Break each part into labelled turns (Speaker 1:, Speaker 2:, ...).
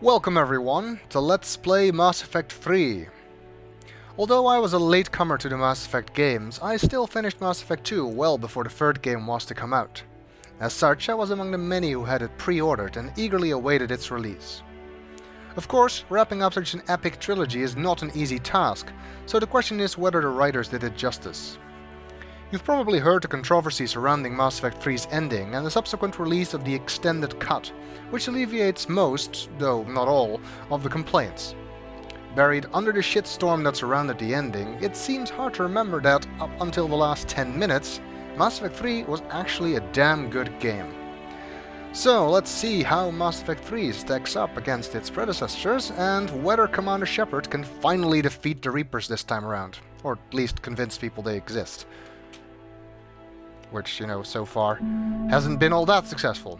Speaker 1: Welcome everyone to Let's Play Mass Effect 3. Although I was a latecomer to the Mass Effect games, I still finished Mass Effect 2 well before the third game was to come out. As such, I was among the many who had it pre-ordered and eagerly awaited its release. Of course, wrapping up such an epic trilogy is not an easy task, so the question is whether the writers did it justice. You've probably heard the controversy surrounding Mass Effect 3's ending and the subsequent release of the extended cut, which alleviates most, though not all, of the complaints. Buried under the shitstorm that surrounded the ending, it seems hard to remember that, up until the last 10 minutes, Mass Effect 3 was actually a damn good game. So let's see how Mass Effect 3 stacks up against its predecessors and whether Commander Shepard can finally defeat the Reapers this time around, or at least convince people they exist. Which, so far hasn't been all that successful.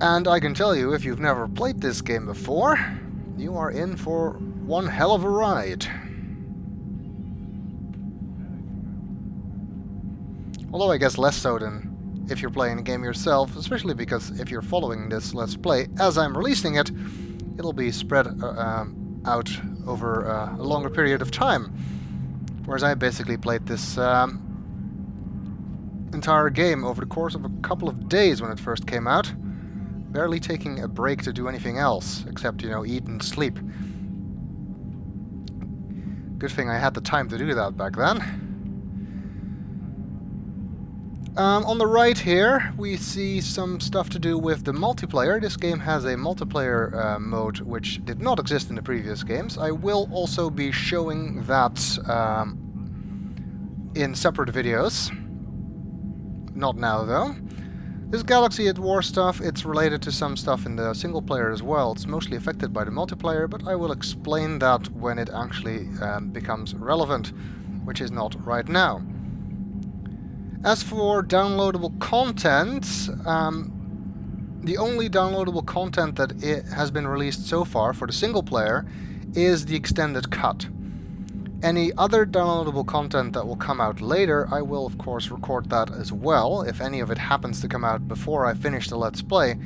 Speaker 1: And I can tell you, if you've never played this game before, you are in for one hell of a ride. Although I guess less so than if you're playing the game yourself, especially because if you're following this Let's Play as I'm releasing it, it'll be spread out over a longer period of time. Whereas I basically played this entire game over the course of a couple of days when it first came out, barely taking a break to do anything else, except, eat and sleep. Good thing I had the time to do that back then. On the right here, we see some stuff to do with the multiplayer. This game has a multiplayer mode which did not exist in the previous games. I will also be showing that in separate videos. Not now, though. This Galaxy at War stuff, it's related to some stuff in the single player as well. It's mostly affected by the multiplayer, but I will explain that when it actually becomes relevant, which is not right now. As for downloadable content, the only downloadable content that has been released so far for the single player is the extended cut. Any other downloadable content that will come out later, I will of course record that as well. If any of it happens to come out before I finish the Let's Play,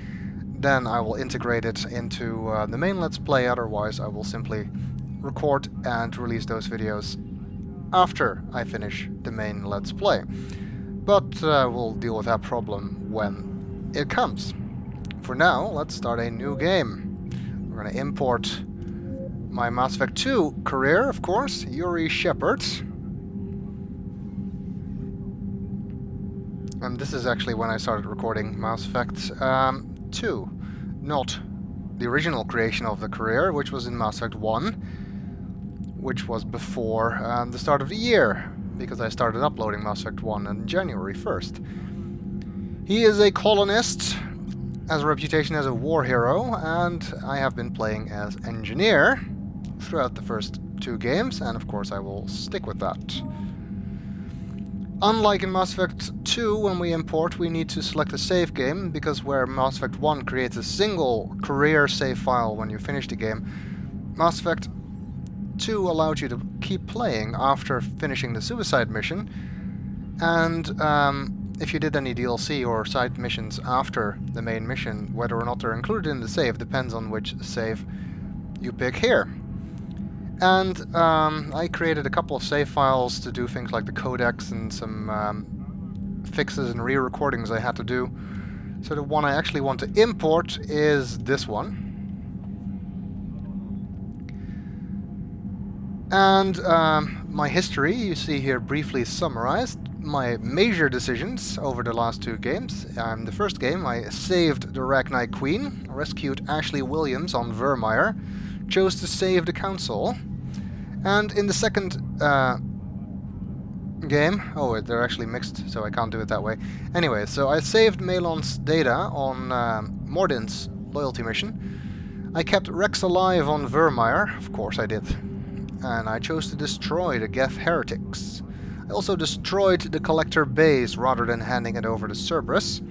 Speaker 1: then I will integrate it into the main Let's Play, otherwise I will simply record and release those videos after I finish the main Let's Play. But we'll deal with that problem when it comes. For now, let's start a new game. We're going to import my Mass Effect 2 career, of course, Yuri Shepard. And this is actually when I started recording Mass Effect 2. Not the original creation of the career, which was in Mass Effect 1, which was before the start of the year, because I started uploading Mass Effect 1 on January 1st. He is a colonist, has a reputation as a war hero, and I have been playing as engineer throughout the first two games, and of course I will stick with that. Unlike in Mass Effect 2, when we import, we need to select a save game, because where Mass Effect 1 creates a single career save file when you finish the game, Mass Effect 2 allowed you to keep playing after finishing the suicide mission, and if you did any DLC or side missions after the main mission, whether or not they're included in the save depends on which save you pick here. And I created a couple of save files to do things like the codex and some fixes and re-recordings I had to do. So the one I actually want to import is this one. And my history, you see here briefly summarized. My major decisions over the last two games. The first game, I saved the Rachni Queen, rescued Ashley Williams on Vermeer, chose to save the Council. And in the second game... Oh, they're actually mixed, so I can't do it that way. Anyway, so I saved Malon's data on Mordin's loyalty mission. I kept Rex alive on Vermeer, of course I did. And I chose to destroy the Geth heretics. I also destroyed the Collector base rather than handing it over to Cerberus.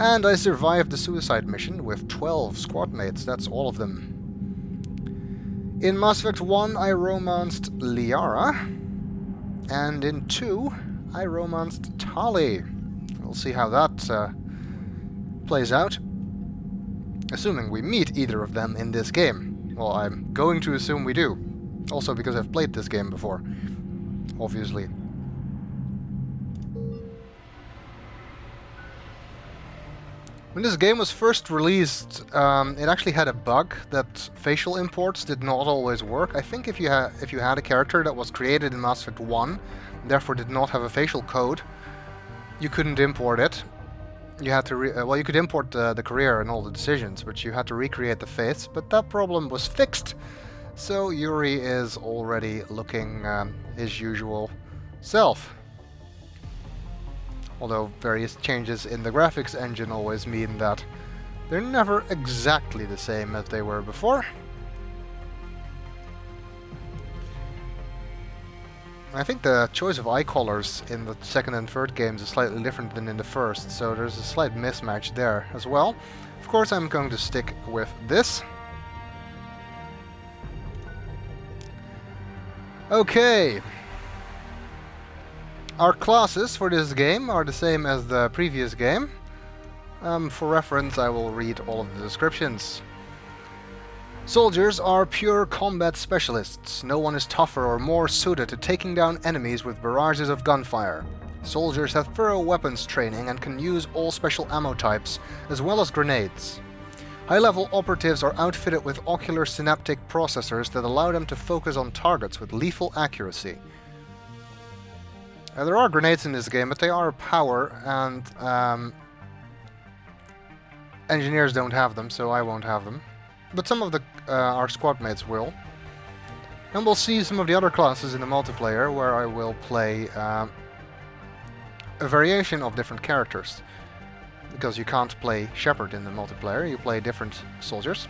Speaker 1: And I survived the suicide mission with 12 squad mates, that's all of them. In Mass Effect 1 I romanced Liara, And in 2, I romanced Tali. We'll see how that plays out. Assuming we meet either of them in this game. Well, I'm going to assume we do. Also because I've played this game before, obviously. When this game was first released, it actually had a bug that facial imports did not always work. I think if you had a character that was created in Mass Effect 1, therefore did not have a facial code, you couldn't import it. You had to well, you could import the career and all the decisions, but you had to recreate the face. But that problem was fixed, so Yuri is already looking his usual self. Although various changes in the graphics engine always mean that they're never exactly the same as they were before. I think the choice of eye colors in the second and third games is slightly different than in the first, so there's a slight mismatch there as well. Of course, I'm going to stick with this. Okay. Our classes for this game are the same as the previous game. For reference, I will read all of the descriptions. Soldiers are pure combat specialists. No one is tougher or more suited to taking down enemies with barrages of gunfire. Soldiers have thorough weapons training and can use all special ammo types, as well as grenades. High-level operatives are outfitted with ocular synaptic processors that allow them to focus on targets with lethal accuracy. There are grenades in this game, but they are power, and engineers don't have them, so I won't have them. But some of our squad mates will. And we'll see some of the other classes in the multiplayer, where I will play a variation of different characters. Because you can't play Shepard in the multiplayer, you play different soldiers.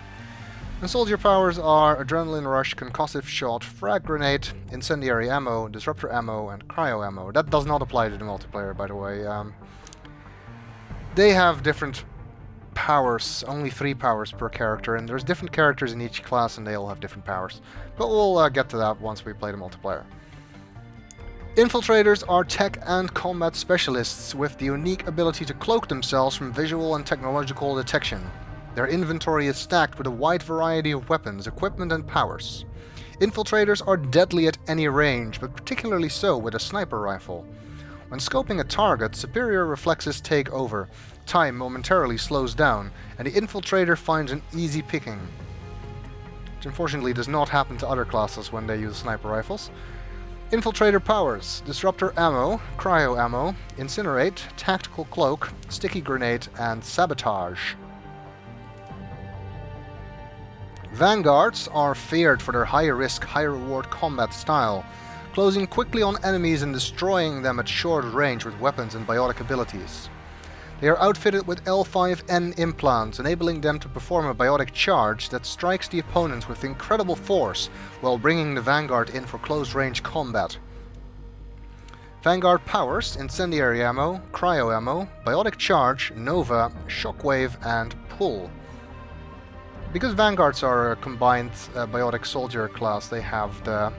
Speaker 1: And soldier powers are Adrenaline Rush, Concussive Shot, Frag Grenade, Incendiary Ammo, Disruptor Ammo, and Cryo Ammo. That does not apply to the multiplayer, by the way. They have different powers, only 3 powers per character, and there's different characters in each class and they all have different powers. But we'll get to that once we play the multiplayer. Infiltrators are tech and combat specialists with the unique ability to cloak themselves from visual and technological detection. Their inventory is stacked with a wide variety of weapons, equipment, and powers. Infiltrators are deadly at any range, but particularly so with a sniper rifle. When scoping a target, superior reflexes take over. Time momentarily slows down, and the infiltrator finds an easy picking. Which unfortunately does not happen to other classes when they use sniper rifles. Infiltrator powers: Disruptor Ammo, Cryo Ammo, Incinerate, Tactical Cloak, Sticky Grenade, and Sabotage. Vanguards are feared for their high-risk, high-reward combat style, closing quickly on enemies and destroying them at short range with weapons and biotic abilities. They are outfitted with L5N implants, enabling them to perform a biotic charge that strikes the opponents with incredible force, while bringing the Vanguard in for close-range combat. Vanguard powers: Incendiary Ammo, Cryo Ammo, Biotic Charge, Nova, Shockwave, and Pull. Because Vanguards are a combined biotic soldier class, they have the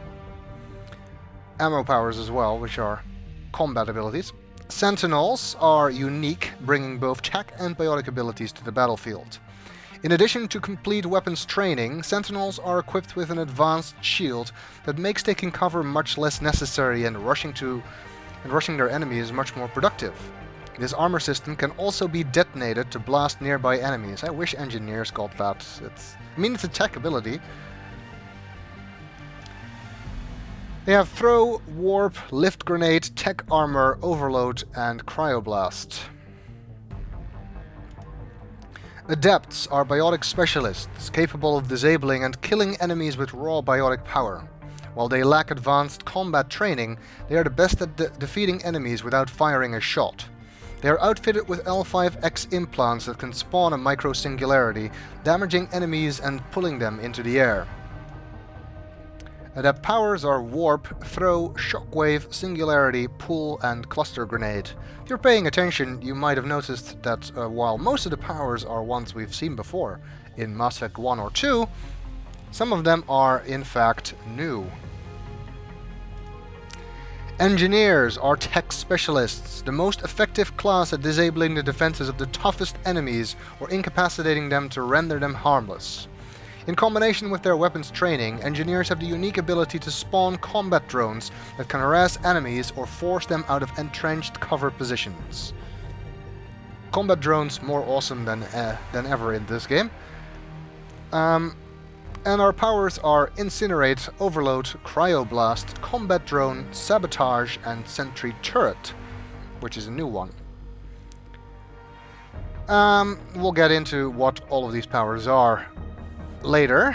Speaker 1: ammo powers as well, which are combat abilities. Sentinels are unique, bringing both tech and biotic abilities to the battlefield. In addition to complete weapons training, Sentinels are equipped with an advanced shield that makes taking cover much less necessary, and rushing their enemies much more productive. This armor system can also be detonated to blast nearby enemies. I wish engineers got that. It's a tech ability. They have Throw, Warp, Lift Grenade, Tech Armor, Overload, and Cryoblast. Adepts are biotic specialists, capable of disabling and killing enemies with raw biotic power. While they lack advanced combat training, they are the best at defeating enemies without firing a shot. They are outfitted with L5X implants that can spawn a micro-singularity, damaging enemies and pulling them into the air. Adept powers are Warp, Throw, Shockwave, Singularity, Pull, and Cluster Grenade. If you're paying attention, you might have noticed that while most of the powers are ones we've seen before in Mass Effect 1 or 2, some of them are in fact new. Engineers are tech specialists, the most effective class at disabling the defenses of the toughest enemies or incapacitating them to render them harmless. In combination with their weapons training, engineers have the unique ability to spawn combat drones that can harass enemies or force them out of entrenched cover positions. Combat drones more awesome than ever in this game. And our powers are Incinerate, Overload, Cryoblast, Combat Drone, Sabotage, and Sentry Turret, which is a new one. We'll get into what all of these powers are later,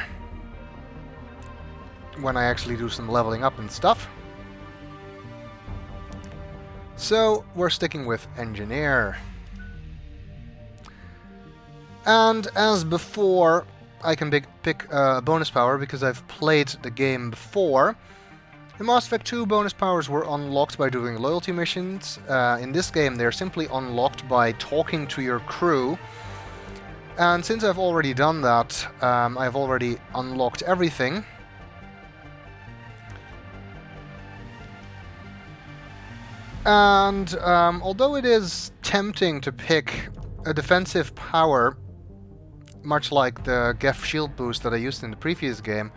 Speaker 1: when I actually do some leveling up and stuff. So, we're sticking with Engineer. And as before, I can pick a bonus power because I've played the game before. In Mass Effect 2, bonus powers were unlocked by doing loyalty missions. In this game, they're simply unlocked by talking to your crew. And since I've already done that, I've already unlocked everything. And although it is tempting to pick a defensive power, much like the Geth shield boost that I used in the previous game,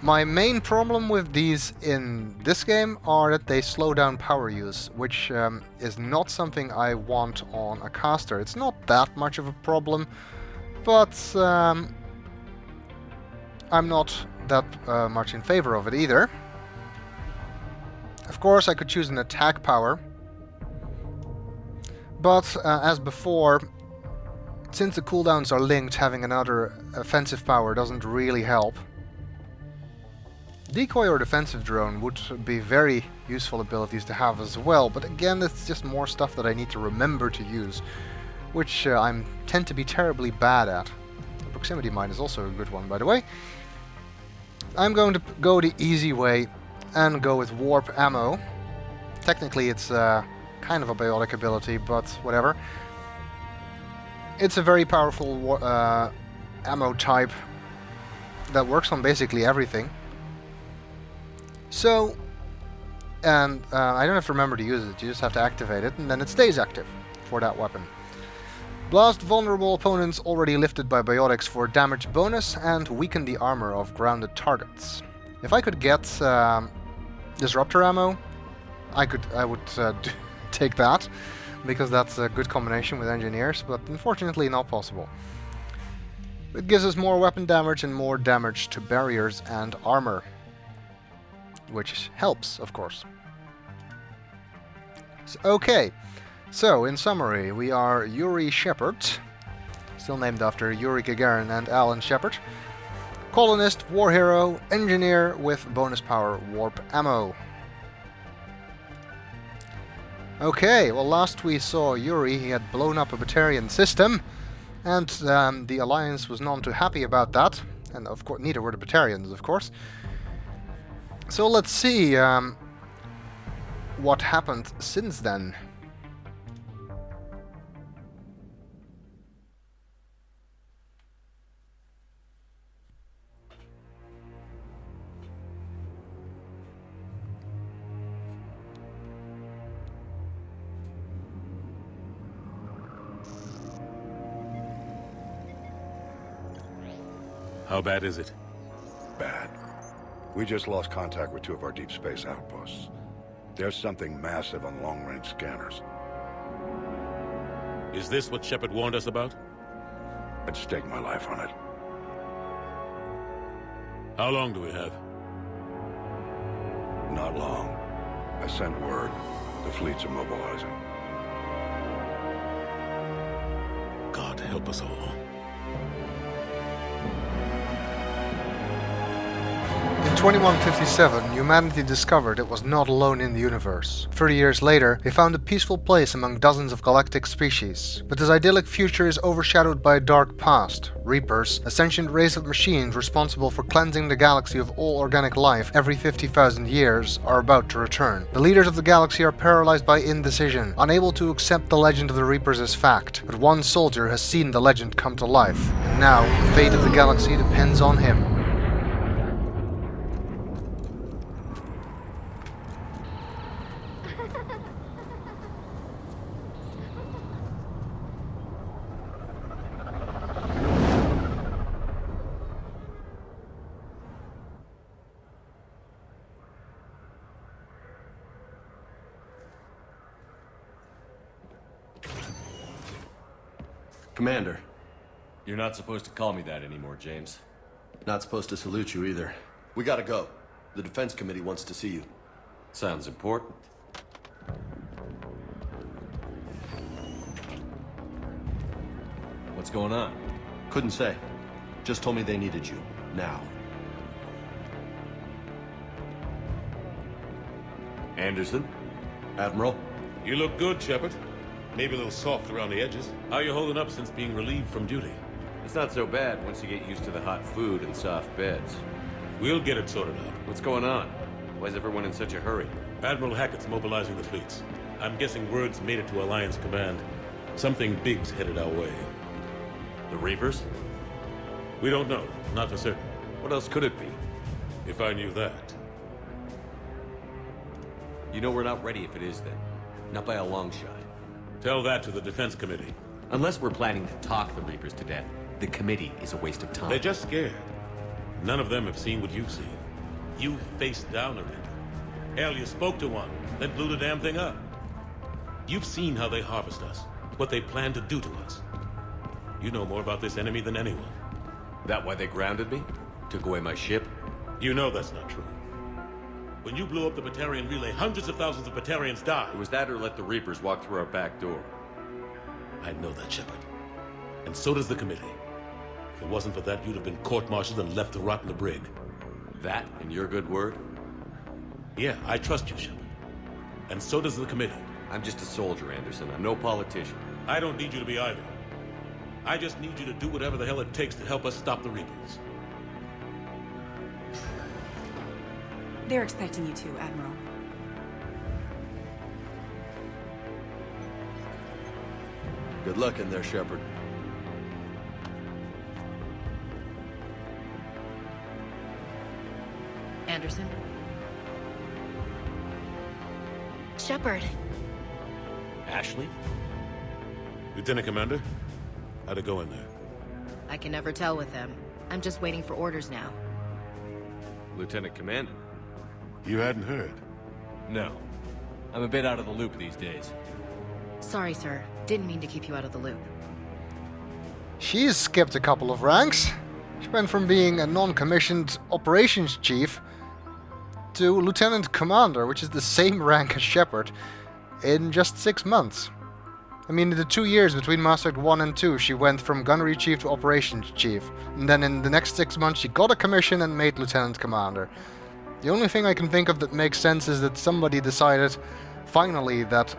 Speaker 1: my main problem with these in this game are that they slow down power use, which is not something I want on a caster. It's not that much of a problem, but I'm not that much in favor of it either. Of course, I could choose an attack power, but as before, since the cooldowns are linked, having another offensive power doesn't really help. Decoy or defensive drone would be very useful abilities to have as well, but again, it's just more stuff that I need to remember to use, which I tend to be terribly bad at. The proximity mine is also a good one, by the way. I'm going to go the easy way and go with warp ammo. Technically, it's kind of a biotic ability, but whatever. It's a very powerful ammo type that works on basically everything. So, and I don't have to remember to use it, you just have to activate it, and then it stays active for that weapon. Blast vulnerable opponents already lifted by biotics for damage bonus, and weaken the armor of grounded targets. If I could get disruptor ammo, I would take that, because that's a good combination with engineers, but unfortunately not possible. It gives us more weapon damage and more damage to barriers and armor, which helps, of course. Okay, so in summary, we are Yuri Shepard, still named after Yuri Gagarin and Alan Shepard, colonist, war hero, engineer with bonus power warp ammo. Okay, well, last we saw Yuri, he had blown up a Batarian system, and the Alliance was none too happy about that, and of course neither were the Batarians, of course. So let's see what happened since then.
Speaker 2: How bad is it?
Speaker 3: Bad. We just lost contact with two of our deep space outposts. There's something massive on long-range scanners.
Speaker 2: Is this what Shepard warned us about?
Speaker 3: I'd stake my life on it.
Speaker 2: How long do we have?
Speaker 3: Not long. I sent word. The fleets are mobilizing.
Speaker 2: God help us all.
Speaker 1: In 2157, humanity discovered it was not alone in the universe. 30 years later, they found a peaceful place among dozens of galactic species. But this idyllic future is overshadowed by a dark past. Reapers, a sentient race of machines responsible for cleansing the galaxy of all organic life every 50,000 years, are about to return. The leaders of the galaxy are paralyzed by indecision, unable to accept the legend of the Reapers as fact. But one soldier has seen the legend come to life, and now the fate of the galaxy depends on him.
Speaker 4: Commander,
Speaker 5: You're not supposed to call me that anymore, James.
Speaker 4: not supposed to salute you either. We gotta go. The Defense Committee wants to see you.
Speaker 5: Sounds important. What's going on?
Speaker 4: Couldn't say. Just told me they needed you. Now.
Speaker 5: Anderson?
Speaker 4: Admiral?
Speaker 2: You look good, Shepard. Maybe a little soft around the edges. How you holding up since being relieved from duty?
Speaker 5: It's not so bad once you get used to the hot food and soft beds.
Speaker 2: We'll get it sorted out.
Speaker 5: What's going on? Why is everyone in such a hurry?
Speaker 2: Admiral Hackett's mobilizing the fleets. I'm guessing word's made it to Alliance Command. Something big's headed our way.
Speaker 5: The Reapers?
Speaker 2: We don't know, not for certain.
Speaker 5: What else could it be?
Speaker 2: If I knew that.
Speaker 5: You know we're not ready if it is then. Not by a long shot.
Speaker 2: Tell that to the Defense Committee.
Speaker 5: Unless we're planning to talk the Reapers to death, the committee is a waste of time.
Speaker 2: They're just scared. None of them have seen what you've seen. You faced down a Reaper. Hell, you spoke to one, then blew the damn thing up. You've seen how they harvest us, what they plan to do to us. You know more about this enemy than anyone.
Speaker 5: That why they grounded me? Took away my ship?
Speaker 2: You know that's not true. When you blew up the Batarian relay, hundreds of thousands of Batarians died.
Speaker 5: It was that or let the Reapers walk through our back door.
Speaker 2: I know that, Shepard. And so does the committee. If it wasn't for that, you'd have been court-martialed and left to rot in the brig.
Speaker 5: That and your good word?
Speaker 2: Yeah, I trust you, Shepard. And so does the committee.
Speaker 5: I'm just a soldier, Anderson. I'm no politician.
Speaker 2: I don't need you to be either. I just need you to do whatever the hell it takes to help us stop the Reapers.
Speaker 6: They're expecting you to, Admiral.
Speaker 4: Good luck in there, Shepard.
Speaker 7: Anderson? Shepard.
Speaker 5: Ashley?
Speaker 2: Lieutenant Commander, how'd it go in there?
Speaker 7: I can never tell with them. I'm just waiting for orders now.
Speaker 5: Lieutenant Commander?
Speaker 2: You hadn't heard.
Speaker 5: No. I'm a bit out of the loop these days.
Speaker 7: Sorry, sir. Didn't mean to keep you out of the loop.
Speaker 1: She's skipped a couple of ranks. She went from being a non-commissioned operations chief to lieutenant commander, which is the same rank as Shepard, in just 6 months. I mean, in the 2 years between Mass Effect 1 and 2, she went from gunnery chief to operations chief. And then in the next 6 months, she got a commission and made lieutenant commander. The only thing I can think of that makes sense is that somebody decided, finally, that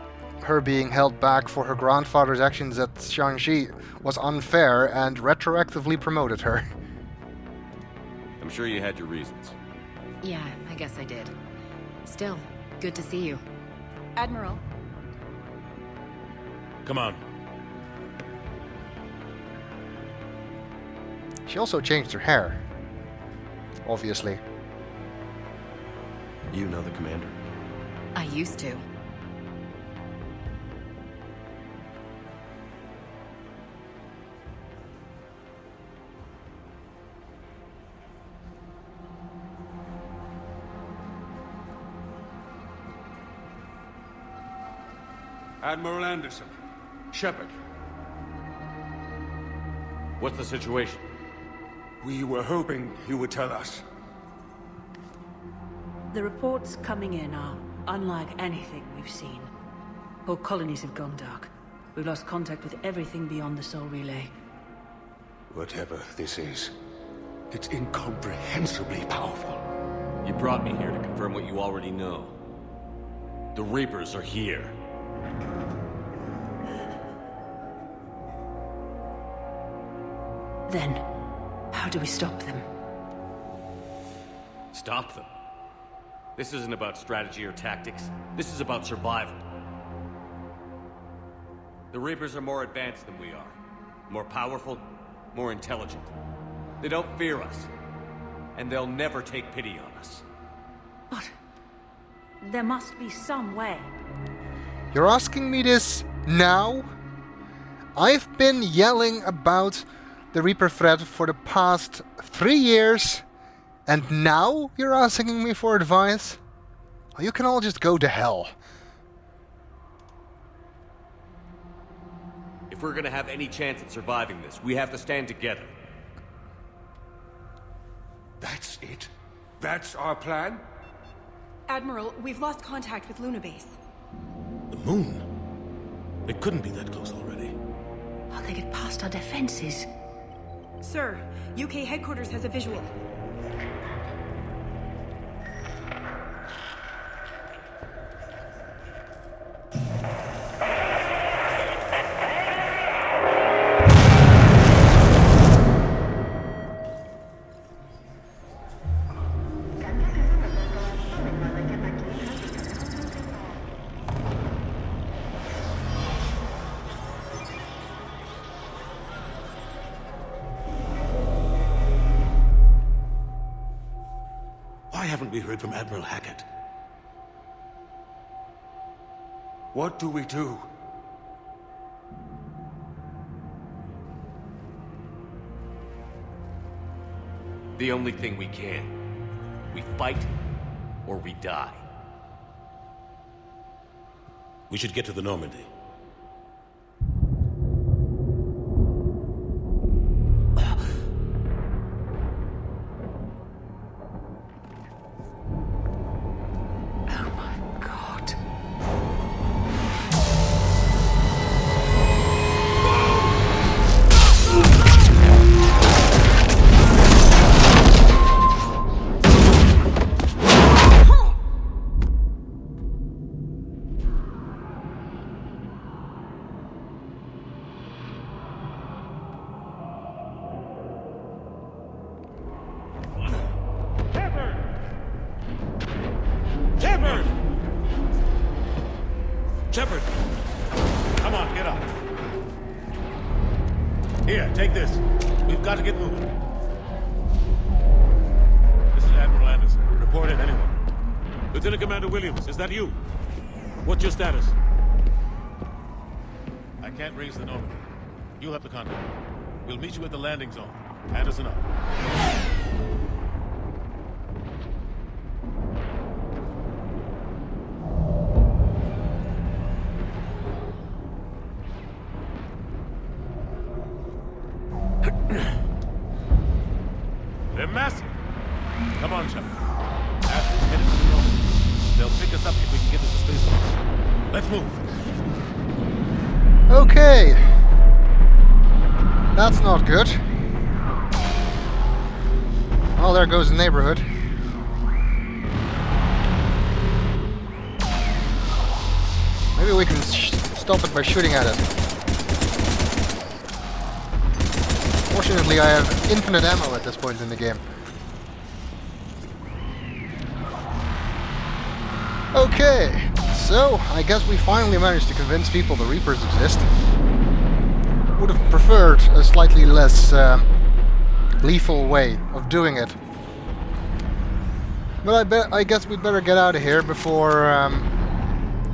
Speaker 1: her being held back for her grandfather's actions at Shanxi was unfair and retroactively promoted her.
Speaker 5: I'm sure you had your reasons.
Speaker 7: Yeah, I guess I did. Still, good to see you.
Speaker 6: Admiral,
Speaker 2: Come on.
Speaker 1: She also changed her hair. Obviously.
Speaker 4: You know the commander.
Speaker 7: I used to.
Speaker 3: Admiral Anderson. Shepard.
Speaker 5: What's the situation?
Speaker 3: We were hoping you would tell us.
Speaker 8: The reports coming in are unlike anything we've seen. Whole colonies have gone dark. We've lost contact with everything beyond the Soul Relay.
Speaker 3: Whatever this is, it's incomprehensibly powerful.
Speaker 5: You brought me here to confirm what you already know. The Reapers are here.
Speaker 8: Then, how do we stop them?
Speaker 5: Stop them. This isn't about strategy or tactics. This is about survival. The Reapers are more advanced than we are. More powerful, more intelligent. They don't fear us. And they'll never take pity on us.
Speaker 8: But there must be some way.
Speaker 1: You're asking me this now? I've been yelling about the Reaper threat for the past 3 years, and now you're asking me for advice? Well, you can all just go to hell.
Speaker 5: If If we're gonna have any chance at surviving this, we have to stand together.
Speaker 3: That's it? That's our plan?
Speaker 6: Admiral, we've lost contact with Luna Base.
Speaker 2: The moon? It couldn't be that close already.
Speaker 8: How they get past our defenses?
Speaker 6: Sir, UK headquarters has a visual.
Speaker 2: Why haven't we heard from Admiral Hackett?
Speaker 3: What do we do?
Speaker 5: The only thing we can. We fight, or we die.
Speaker 2: We should get to the Normandy.
Speaker 8: Oh my god.
Speaker 2: Shepard! Shepard! Come on, get up. Here, take this. We've got to get moving. This is Admiral Anderson. Report in, anyone. Lieutenant Commander Williams, is that you? What's your status? I can't raise the Normandy. You'll have to contact me. We'll meet you at the landing zone. Anderson up. They're massive. Come on, Shepard. Ashley's headed to the Normandy. They'll pick us up if we can get to the spaceport. Let's move.
Speaker 1: Okay. That's not good. Well, there goes the neighborhood. Maybe we can stop it by shooting at it. Fortunately, I have infinite ammo at this point in the game. Okay, so I guess we finally managed to convince people the Reapers exist. Would have preferred a slightly less lethal way of doing it. But I guess we'd better get out of here before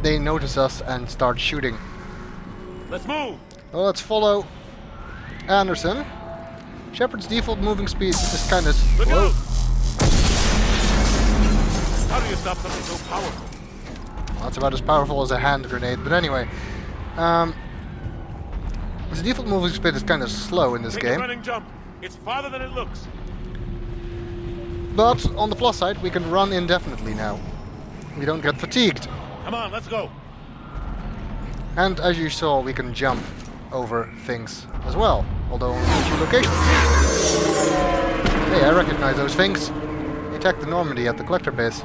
Speaker 1: they notice us and start shooting.
Speaker 2: Let's move!
Speaker 1: Well, let's follow Anderson. Shepard's default moving speed is kind of
Speaker 2: Look
Speaker 1: slow.
Speaker 2: out! How do you stop something so powerful?
Speaker 1: Well, it's about as powerful as a hand grenade, but anyway. His default moving speed is kind of slow in this
Speaker 2: Take
Speaker 1: game.
Speaker 2: a running jump. It's farther than it looks.
Speaker 1: But on the plus side, we can run indefinitely now. We don't get fatigued.
Speaker 2: Come on, let's go.
Speaker 1: And as you saw, we can jump over things as well, although only in a few locations. Hey, I recognize those things. They attacked the Normandy at the collector base.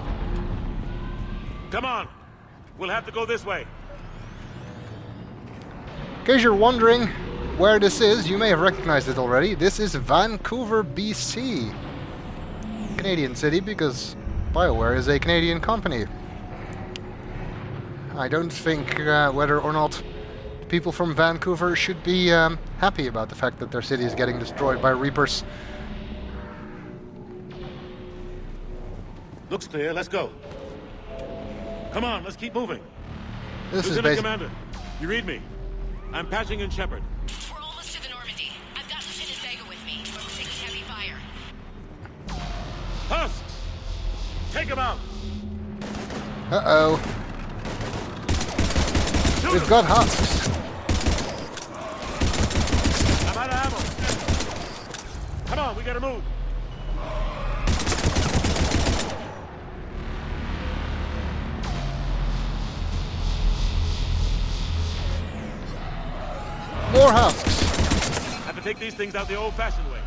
Speaker 2: Come on. We'll have to go this way.
Speaker 1: In case you're wondering where this is, you may have recognized it already. This is Vancouver, BC. Canadian city, because BioWare is a Canadian company. I don't think whether or not people from Vancouver should be happy about the fact that their city is getting destroyed by Reapers.
Speaker 2: Looks clear, let's go. Come on, let's keep moving.
Speaker 1: This is
Speaker 2: Lieutenant
Speaker 1: basic.
Speaker 2: Commander, you read me. I'm patching in Shepard.
Speaker 7: We're almost to the Normandy. I've got Lieutenant Vega with me, but we're taking heavy fire.
Speaker 2: Husks! Take him out!
Speaker 1: Uh-oh.
Speaker 2: Shoot
Speaker 1: We've
Speaker 2: him!
Speaker 1: got husks.
Speaker 2: Come on, we gotta move.
Speaker 1: More husks.
Speaker 2: Have to take these things out the old-fashioned way.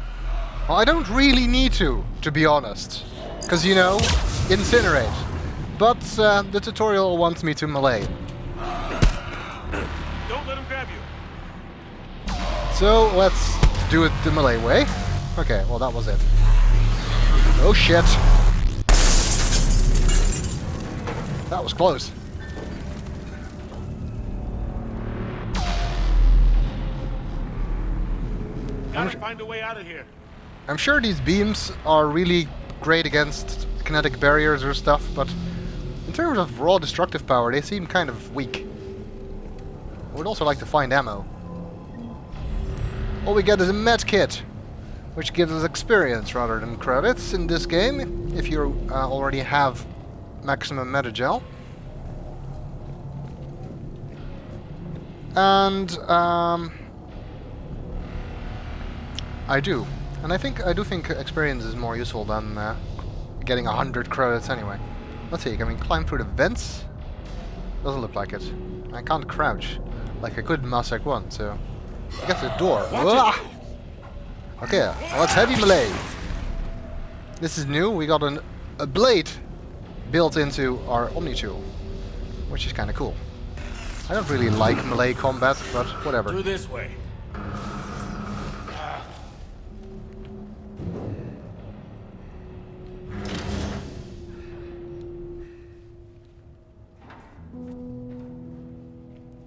Speaker 1: Well, I don't really need to be honest. Because, you know, incinerate. But the tutorial wants me to melee.
Speaker 2: Don't let him grab you.
Speaker 1: So let's do it the melee way. Okay, well that was it. Oh shit. That was close.
Speaker 2: Gotta find a way out of here.
Speaker 1: I'm sure these beams are really great against kinetic barriers or stuff, but in terms of raw destructive power, they seem kind of weak. I would also like to find ammo. All we get is a med kit, which gives us experience rather than credits in this game, if you already have maximum metagel. And I do. And I do think experience is more useful than getting 100 credits anyway. Let's see, can we climb through the vents? Doesn't look like it. I can't crouch like I could in Mass Effect 1, so I guess the door. Okay, well, let's heavy melee. This is new. We got a blade built into our Omni tool, which is kind of cool. I don't really like melee combat, but whatever.
Speaker 2: Through this way.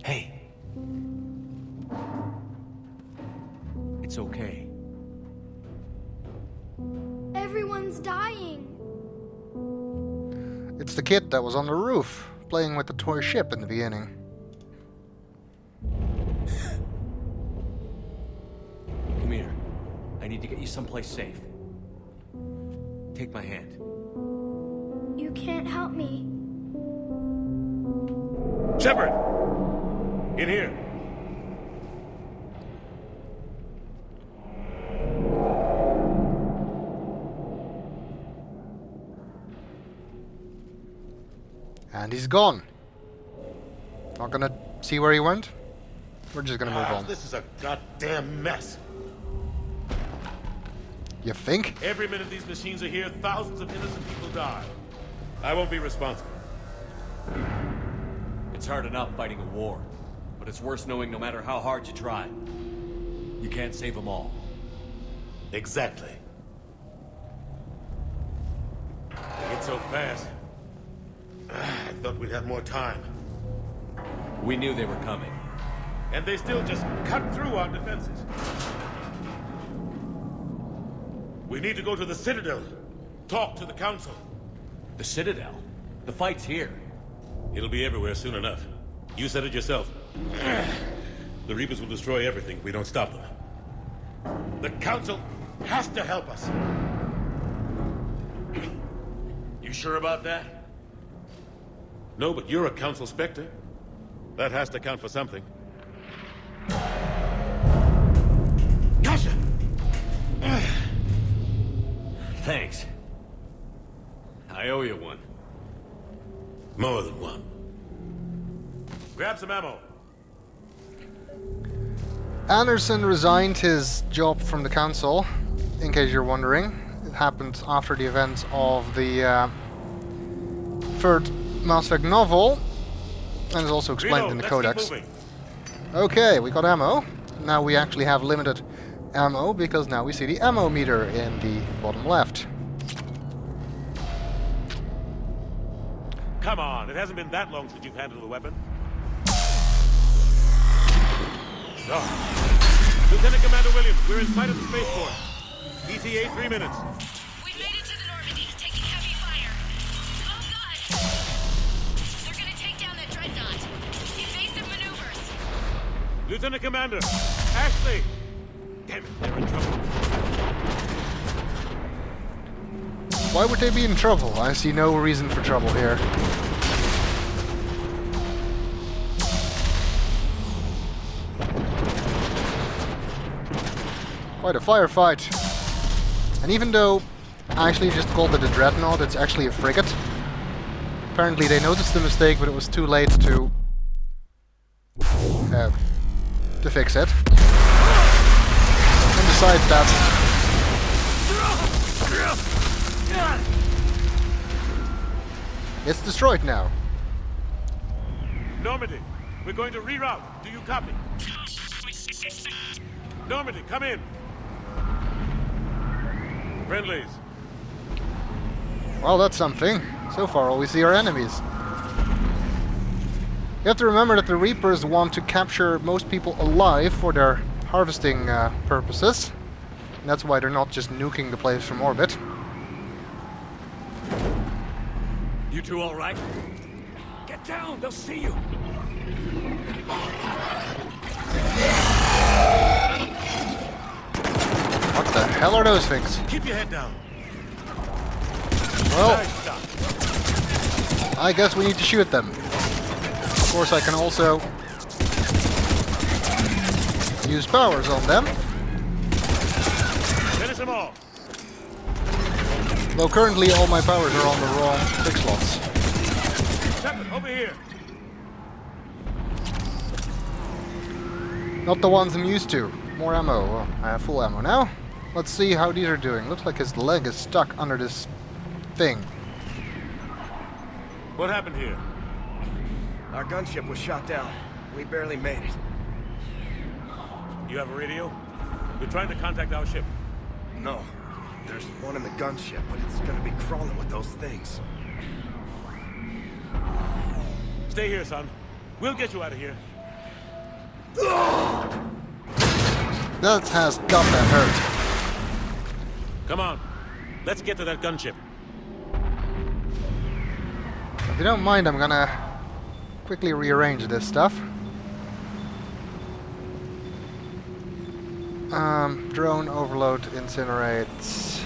Speaker 5: Hey. It's okay.
Speaker 9: Everyone's dying.
Speaker 1: It's the kid that was on the roof, playing with the toy ship in the beginning.
Speaker 5: Come here. I need to get you someplace safe. Take my hand.
Speaker 9: You can't help me.
Speaker 2: Shepard! In here.
Speaker 1: And he's gone. Not gonna see where he went. We're just gonna move on.
Speaker 2: This is a goddamn mess.
Speaker 1: You think?
Speaker 2: Every minute these machines are here, thousands of innocent people die. I won't be responsible.
Speaker 5: It's hard enough fighting a war, but it's worse knowing no matter how hard you try, you can't save them all.
Speaker 2: Exactly. They get so fast. I thought we'd have more time.
Speaker 5: We knew they were coming.
Speaker 2: And they still just cut through our defenses. We need to go to the Citadel. Talk to the Council.
Speaker 5: The Citadel? The fight's here.
Speaker 2: It'll be everywhere soon enough. You said it yourself. The Reapers will destroy everything if we don't stop them. The Council has to help us. You sure about that? No, but you're a Council Spectre. That has to count for something. Gotcha!
Speaker 5: Thanks. I owe you one.
Speaker 2: More than one. Grab some ammo.
Speaker 1: Anderson resigned his job from the council, in case you're wondering. It happened after the events of the third Mass Effect novel, and is also explained in the codex. Okay, we got ammo. Now we actually have limited ammo, because now we see the ammo meter in the bottom left.
Speaker 2: Come on, it hasn't been that long since you've handled a weapon. Oh. Lieutenant Commander Williams, we're in sight of the spaceport. ETA 3 minutes.
Speaker 7: We've made it to the Normandy, taking heavy fire. Oh god! They're gonna take down that Dreadnought. Evasive maneuvers.
Speaker 2: Lieutenant Commander, Ashley! Damn it, they're in trouble.
Speaker 1: Why would they be in trouble? I see no reason for trouble here. Quite a firefight. And even though I actually just called it a Dreadnought, it's actually a frigate. Apparently they noticed the mistake, but it was too late to fix it. And besides that, it's destroyed now.
Speaker 2: Normandy, we're going to reroute. Do you copy? Normandy, come in. Friendlies.
Speaker 1: Well, that's something. So far, all we see are enemies. You have to remember that the Reapers want to capture most people alive for their harvesting purposes. And that's why they're not just nuking the place from orbit.
Speaker 5: You two all right? Get down, they'll see you.
Speaker 1: What the hell are those things?
Speaker 2: Keep your head down.
Speaker 1: Well,
Speaker 2: Nice shot.
Speaker 1: I guess we need to shoot them. Of course, I can also use powers on them.
Speaker 2: Finish them all.
Speaker 1: Though currently all my powers are on the wrong tick slots.
Speaker 2: Shepard, over here.
Speaker 1: Not the ones I'm used to. More ammo. Well, I have full ammo now. Let's see how these are doing. Looks like his leg is stuck under this thing.
Speaker 2: What happened here?
Speaker 10: Our gunship was shot down. We barely made it.
Speaker 2: You have a radio? We're trying to contact our ship.
Speaker 10: No. There's one in the gunship, but it's gonna be crawling with those things.
Speaker 2: Stay here, son. We'll get you out of here.
Speaker 1: That has got to hurt.
Speaker 2: Come on. Let's get to that gunship.
Speaker 1: If you don't mind, I'm gonna quickly rearrange this stuff. Drone overload incinerates.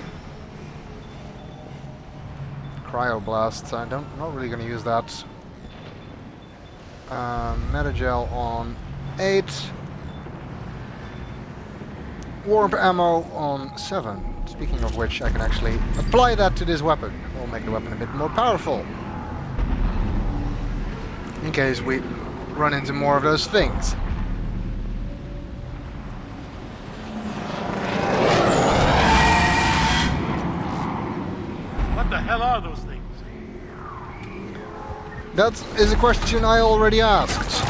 Speaker 1: Cryoblasts. I'm not really gonna use that. Metagel on 8. Warp ammo on 7. Speaking of which, I can actually apply that to this weapon. It'll make the weapon a bit more powerful. In case we run into more of those things.
Speaker 2: What the hell are those things?
Speaker 1: That is a question I already asked.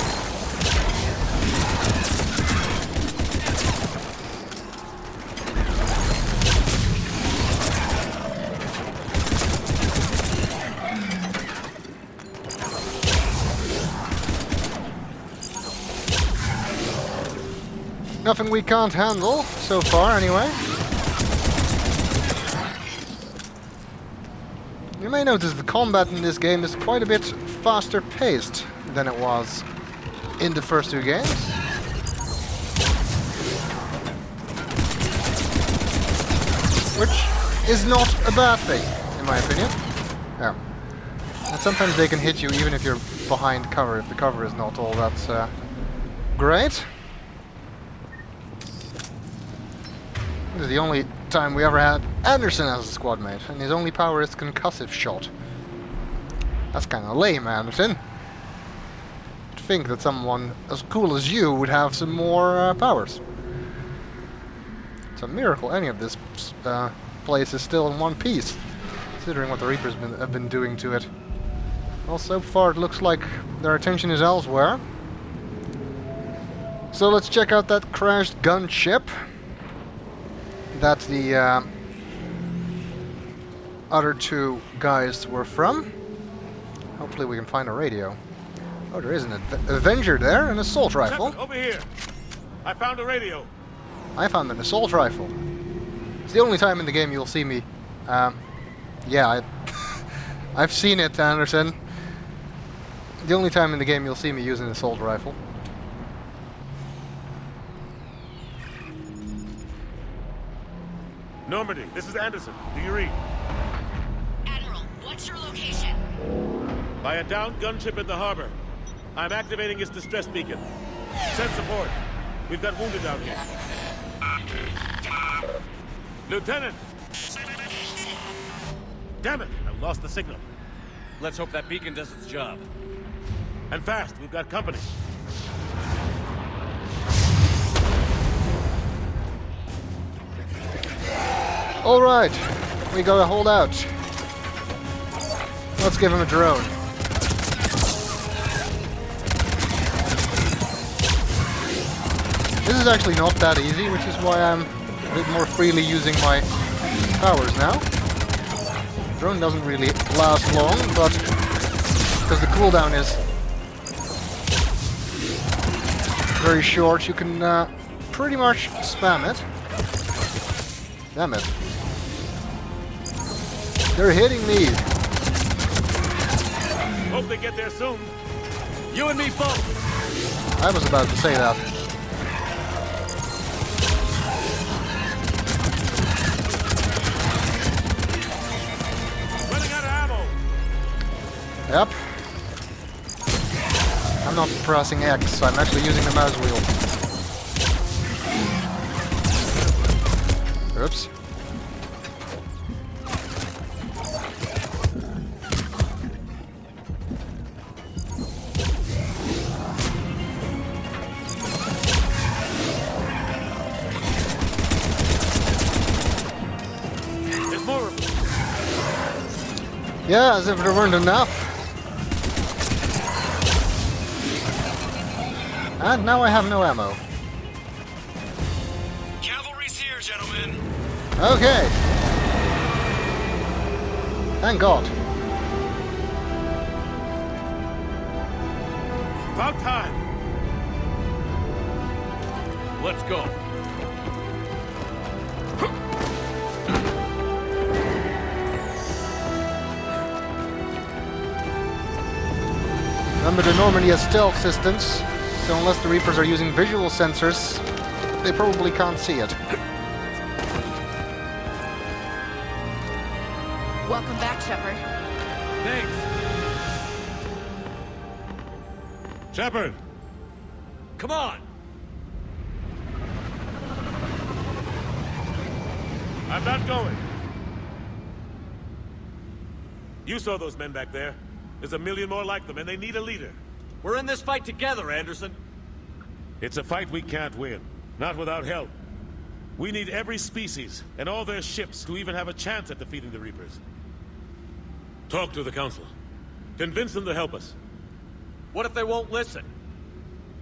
Speaker 1: Nothing we can't handle, so far anyway. You may notice the combat in this game is quite a bit faster paced than it was in the first two games. Which is not a bad thing, in my opinion. Yeah. And sometimes they can hit you even if you're behind cover, if the cover is not all that great. This is the only time we ever had Anderson as a squad mate, and his only power is concussive shot. That's kind of lame, Anderson. I'd think that someone as cool as you would have some more powers. It's a miracle any of this place is still in one piece, considering what the Reapers have been doing to it. Well, so far it looks like their attention is elsewhere. So let's check out that crashed gunship that the other two guys were from. Hopefully we can find a radio. Oh, there is an Avenger there, an assault rifle.
Speaker 2: Shepard, over here. I found a radio.
Speaker 1: I found an assault rifle. It's the only time in the game you'll see me. Yeah, I've seen it, Anderson. The only time in the game you'll see me use an assault rifle.
Speaker 2: Normandy, this is Anderson. Do you read?
Speaker 7: Admiral, what's your location?
Speaker 2: By a downed gunship in the harbor. I'm activating its distress beacon. Send support. We've got wounded down here. Lieutenant, Damn it! I lost the signal.
Speaker 5: Let's hope that beacon does its job.
Speaker 2: And fast, we've got company.
Speaker 1: Alright, we gotta hold out. Let's give him a drone. This is actually not that easy, which is why I'm a bit more freely using my powers now. The drone doesn't really last long, but because the cooldown is very short, you can pretty much spam it. Damn it. They're hitting me.
Speaker 2: Hope they get there soon.
Speaker 5: You and me both!
Speaker 1: I was about to say that.
Speaker 2: Running out of ammo!
Speaker 1: Yep. I'm not pressing X, I'm actually using the mouse wheel. Oops.
Speaker 2: There's more of them.
Speaker 1: Yeah, as if there weren't enough. And now I have no ammo.
Speaker 10: Cavalry's here, gentlemen.
Speaker 1: Okay. Thank God.
Speaker 2: About time.
Speaker 5: Let's go.
Speaker 1: Remember, the Normandy has stealth systems, so unless the Reapers are using visual sensors, they probably can't see it.
Speaker 7: Welcome back, Shepard.
Speaker 5: Thanks.
Speaker 2: Shepard!
Speaker 5: Come on!
Speaker 2: I'm not going. You saw those men back there. There's a million more like them, and they need a leader.
Speaker 5: We're in this fight together, Anderson.
Speaker 2: It's a fight we can't win. Not without help. We need every species, and all their ships, to even have a chance at defeating the Reapers. Talk to the Council. Convince them to help us.
Speaker 5: What if they won't listen?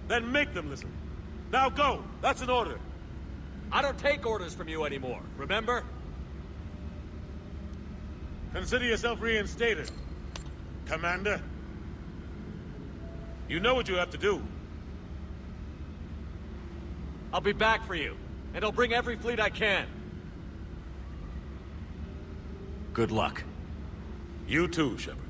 Speaker 2: Then make them listen. Now go! That's an order.
Speaker 5: I don't take orders from you anymore, remember?
Speaker 2: Consider yourself reinstated, Commander. You know what you have to do.
Speaker 5: I'll be back for you, and I'll bring every fleet I can. Good luck.
Speaker 2: You too, Shepard.